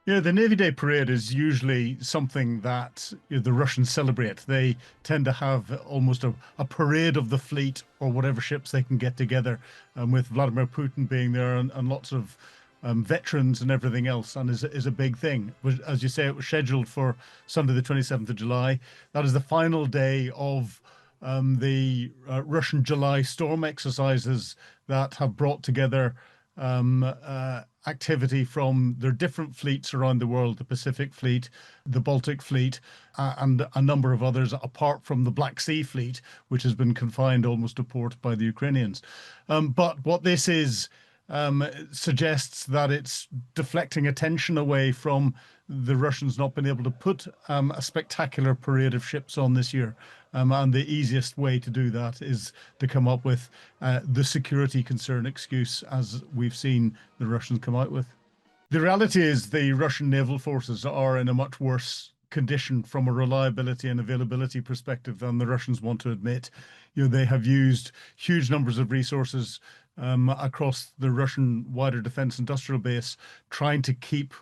Yeah, the Navy Day parade is usually something that the Russians celebrate. They tend to have almost a parade of the fleet or whatever ships they can get together, with Vladimir Putin being there and lots of veterans and everything else, and is a big thing. As you say, it was scheduled for Sunday, the 27th of July. That is the final day of the Russian July storm exercises that have brought together activity from their different fleets around the world, the Pacific Fleet, the Baltic Fleet, and a number of others, apart from the Black Sea Fleet, which has been confined almost to port by the Ukrainians. But what this is suggests that it's deflecting attention away from the Russians not being able to put a spectacular parade of ships on this year. And the easiest way to do that is to come up with the security concern excuse, as we've seen the Russians come out with. The reality is the Russian naval forces are in a much worse condition from a reliability and availability perspective than the Russians want to admit. They have used huge numbers of resources across the Russian wider defense industrial base, trying to keep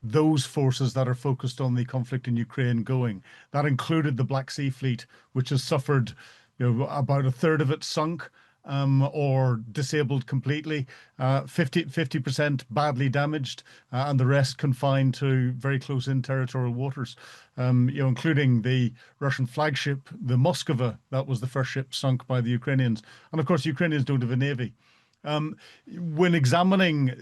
those forces that are focused on the conflict in Ukraine going. That included the Black Sea Fleet, which has suffered, about a third of it sunk, or disabled completely, 50% badly damaged, and the rest confined to very close in territorial waters, including the Russian flagship, the Moskva. That was the first ship sunk by the Ukrainians. And of course, Ukrainians don't have a navy. When examining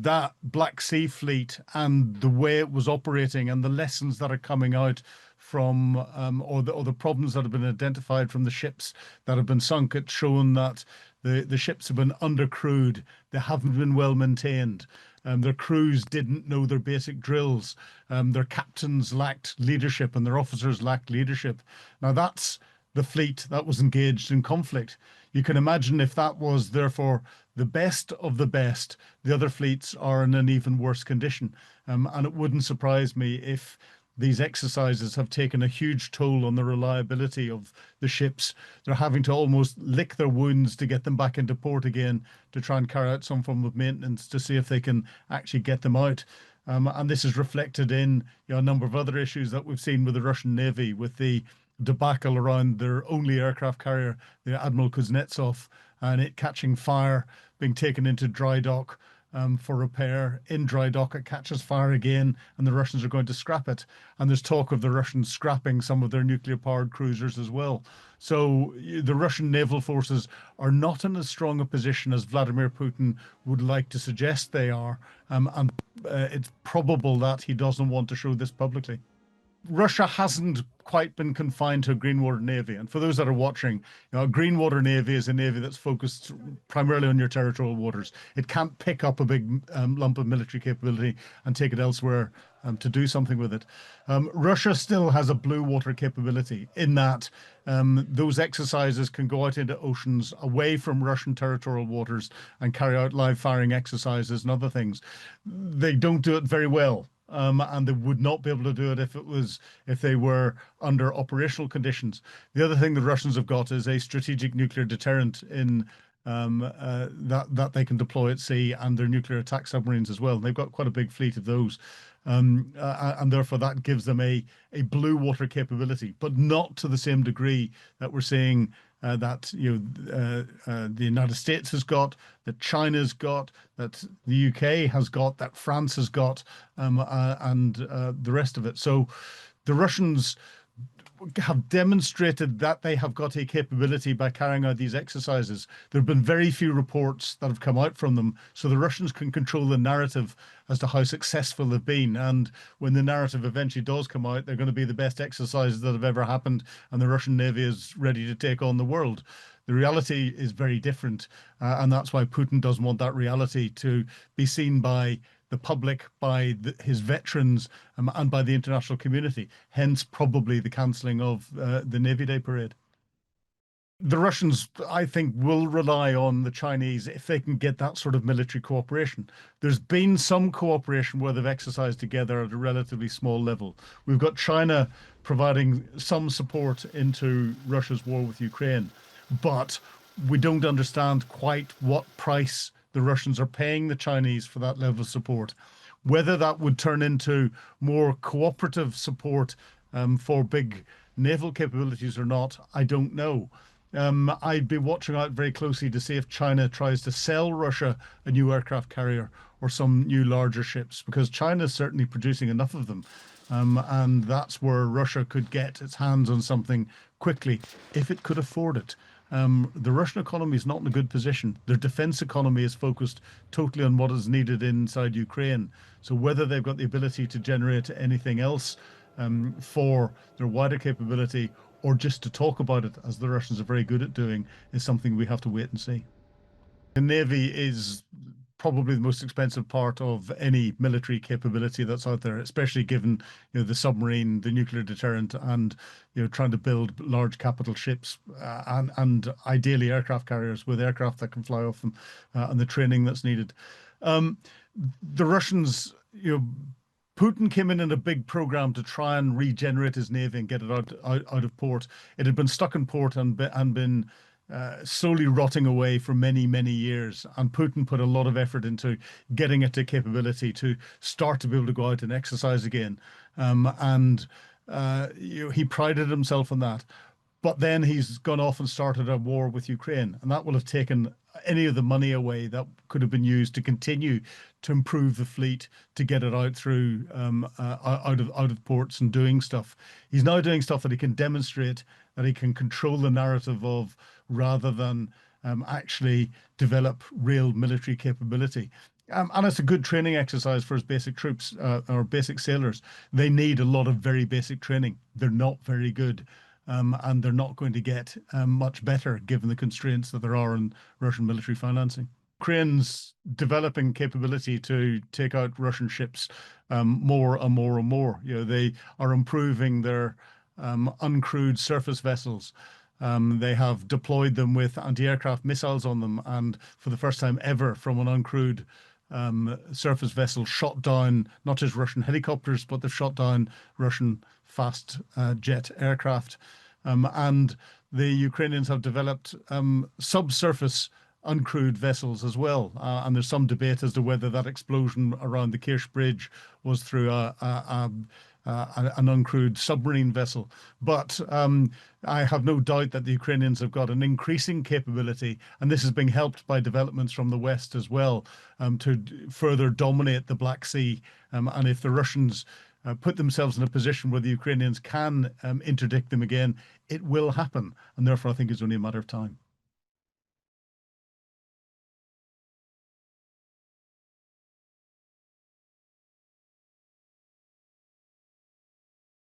that Black Sea Fleet and the way it was operating and the lessons that are coming out from or the problems that have been identified from the ships that have been sunk, it's shown that the ships have been undercrewed. They haven't been well maintained. Their crews didn't know their basic drills. Their captains lacked leadership and their officers lacked leadership. Now that's the fleet that was engaged in conflict. You can imagine if that was therefore the best of the best, the other fleets are in an even worse condition. And it wouldn't surprise me if these exercises have taken a huge toll on the reliability of the ships. They're having to almost lick their wounds to get them back into port again, to try and carry out some form of maintenance to see if they can actually get them out. And this is reflected in a number of other issues that we've seen with the Russian Navy, with the debacle around their only aircraft carrier, the Admiral Kuznetsov, and it catching fire, being taken into dry dock for repair. In dry dock, it catches fire again, and the Russians are going to scrap it. And there's talk of the Russians scrapping some of their nuclear-powered cruisers as well. So the Russian naval forces are not in as strong a position as Vladimir Putin would like to suggest they are. And it's probable that he doesn't want to show this publicly. Russia hasn't quite been confined to a green water navy. And for those that are watching, a green water navy is a navy that's focused primarily on your territorial waters. It can't pick up a big lump of military capability and take it elsewhere to do something with it. Russia still has a blue water capability in that those exercises can go out into oceans away from Russian territorial waters and carry out live firing exercises and other things. They don't do it very well. And they would not be able to do it if they were under operational conditions. The other thing the Russians have got is a strategic nuclear deterrent in that they can deploy at sea, and their nuclear attack submarines as well. They've got quite a big fleet of those. And therefore that gives them a blue water capability, but not to the same degree that we're seeing that the United States has got, that China's got, that the UK has got, that France has got, and the rest of it. So the Russians have demonstrated that they have got a capability by carrying out these exercises. There have been very few reports that have come out from them, so the Russians can control the narrative as to how successful they've been. And when the narrative eventually does come out, they're going to be the best exercises that have ever happened, and the Russian Navy is ready to take on the world. The reality is very different, and that's why Putin doesn't want that reality to be seen by the public, by his veterans, and by the international community. Hence, probably the cancelling of the Navy Day parade. The Russians, I think, will rely on the Chinese if they can get that sort of military cooperation. There's been some cooperation where they've exercised together at a relatively small level. We've got China providing some support into Russia's war with Ukraine, but we don't understand quite what price the Russians are paying the Chinese for that level of support. Whether that would turn into more cooperative support for big naval capabilities or not, I don't know. I'd be watching out very closely to see if China tries to sell Russia a new aircraft carrier or some new larger ships, because China is certainly producing enough of them. And that's where Russia could get its hands on something quickly if it could afford it. The Russian economy is not in a good position. Their defense economy is focused totally on what is needed inside Ukraine. So whether they've got the ability to generate anything else for their wider capability, or just to talk about it, as the Russians are very good at doing, is something we have to wait and see. The Navy is probably the most expensive part of any military capability that's out there, especially given, the submarine, the nuclear deterrent, and trying to build large capital ships and ideally aircraft carriers with aircraft that can fly off them, and the training that's needed. The Russians, Putin came in a big program to try and regenerate his navy and get it out of port. It had been stuck in port and been slowly rotting away for many, many years. And Putin put a lot of effort into getting it to capability to start to be able to go out and exercise again. He prided himself on that. But then he's gone off and started a war with Ukraine, and that will have taken any of the money away that could have been used to continue to improve the fleet, to get it out through out of ports and doing stuff. He's now doing stuff that he can demonstrate that he can control the narrative of, rather than actually develop real military capability. And it's a good training exercise for his basic troops or basic sailors. They need a lot of very basic training. They're not very good. And they're not going to get much better given the constraints that there are in Russian military financing. Ukraine's developing capability to take out Russian ships more and more and more. They are improving their uncrewed surface vessels. They have deployed them with anti-aircraft missiles on them, and for the first time ever, from an uncrewed surface vessel, shot down not just Russian helicopters, but they've shot down Russian fast jet aircraft. And the Ukrainians have developed subsurface uncrewed vessels as well. And there's some debate as to whether that explosion around the Kirch Bridge was through an uncrewed submarine vessel. But I have no doubt that the Ukrainians have got an increasing capability, and this is being helped by developments from the West as well, to further dominate the Black Sea. And if the Russians put themselves in a position where the Ukrainians can interdict them again, it will happen. And therefore, I think it's only a matter of time.